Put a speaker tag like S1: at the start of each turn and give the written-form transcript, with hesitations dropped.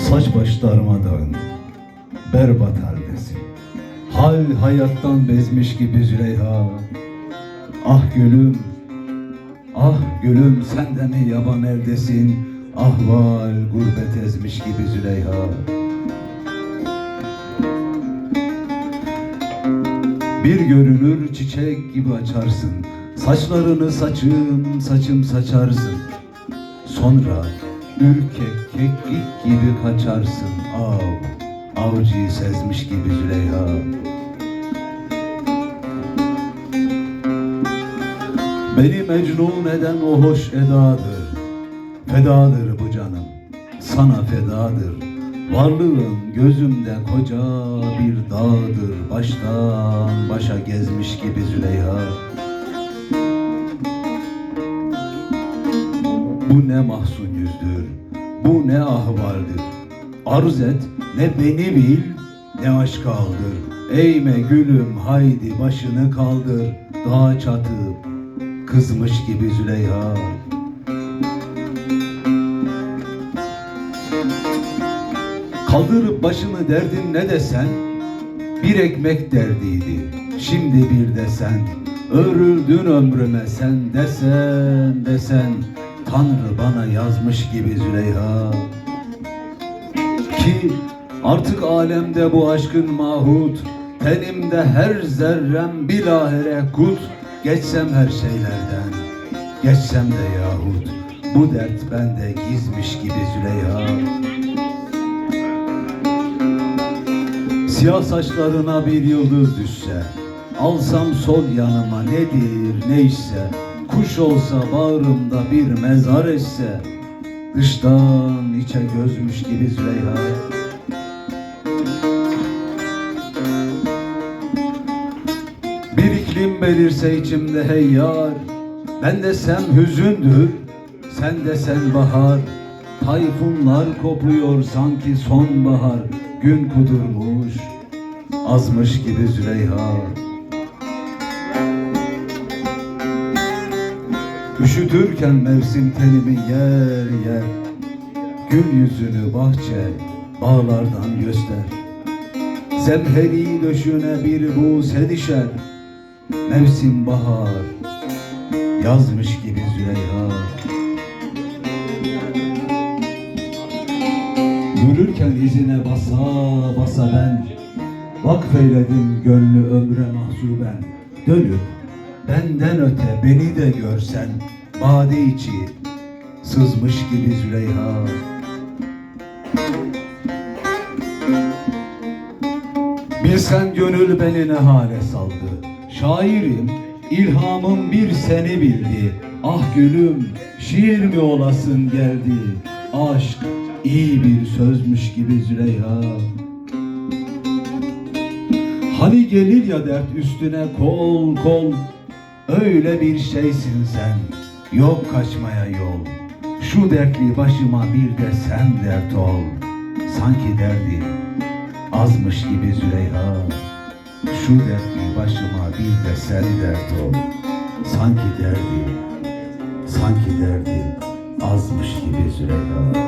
S1: Saç baş darmadağın, berbat haldesin. Hal hayattan bezmiş gibi Züleyha. Ah gülüm, ah gülüm, sen de mi yaban eldesin? Ahval gurbet ezmiş gibi Züleyha. Bir görünür çiçek gibi açarsın, saçlarını saçım saçım saçarsın. Sonra ürkek keklik gibi kaçarsın, avcıyı sezmiş gibi Züleyha. Beni mecnun eden o hoş edadır, fedadır bu canım, sana fedadır. Varlığın gözümde koca bir dağdır, baştan başa gezmiş gibi Züleyha. Bu ne mahzun yüzdür, bu ne ahvaldir. Arz et, ne beni bil, ne aşk aldır. Eğme gülüm, haydi başını kaldır. Dağa çatıp kızmış gibi Züleyha. Kaldırıp başını derdin ne desen, bir ekmek derdiydi, şimdi bir desen. Örüldün ömrüme sen desen desen, Tanrı bana yazmış gibi Züleyha. Ki artık alemde bu aşkın mahut, tenimde her zerrem bilahare kut. Geçsem her şeylerden, geçsem de yahut, bu dert bende gizmiş gibi Züleyha. Siyah saçlarına bir yıldız düşse, alsam sol yanıma nedir ne işse, kuş olsa bağrımda bir mezar etse, dıştan içe gözmüş gibi Züleyha. Bir iklim belirse içimde hey yar, ben desem hüzündür, sen desen bahar. Tayfunlar kopuyor sanki sonbahar, gün kudurmuş, azmış gibi Züleyha. Üşütürken mevsim tenimi yer yer, gül yüzünü bahçe, bağlardan göster. Zemheri döşüne bir buse dişer, mevsim bahar, yazmış gibi Züleyha. Yürürken izine basa basa ben, vakfeyledim gönlü ömre mahsuben. Dönüp benden öte beni de görsen, bade içi sızmış gibi Züleyha. Bilsen gönül beni ne hale saldı, şairim, ilhamım bir seni bildi. Ah gülüm, şiir mi olasın geldi, aşk iyi bir sözmüş gibi Züleyha. Hani gelir ya dert üstüne kol kol, öyle bir şeysin sen, yok kaçmaya yol. Şu dertli başıma bir de sen dert ol, sanki derdi azmış gibi Züleyha. Şu dertli başıma bir de sen dert ol, sanki derdi azmış gibi Züleyha.